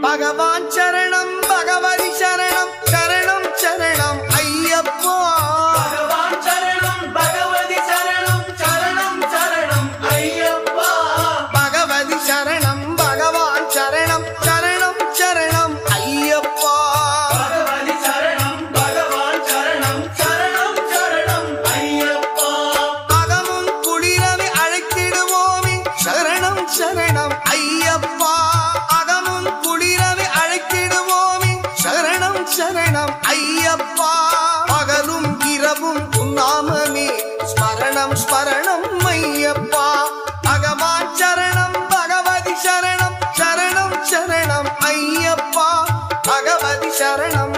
பகவான் சரணம் பகவதி சரணம் சரணம் சரணம் ஐயப்பா பகவான் சரணம் பகவதி சரணம் சரணம் சரணம் ஐயப்பா பகவதி சரணம் பகவான் சரணம் சரணம் சரணம் ஐயப்பா பகவதி சரணம் பகவான் சரணம் சரணம் சரணம் ஐயப்பா அகமும் குளிரவை அழைத்திடுவோமே சரணம் சரணம் ஐயப்பா அகமும் குளிரவை அழைத்திடுவோமே சரணம் சரணம் ஐயப்பா பகலும் இரவும் உன்னாமமே ஸ்மரணம் ஸ்மரணம் ஐயப்பா பகவான் சரணம் பகவதி சரணம் சரணம் சரணம் ஐயப்பா பகவதி சரணம்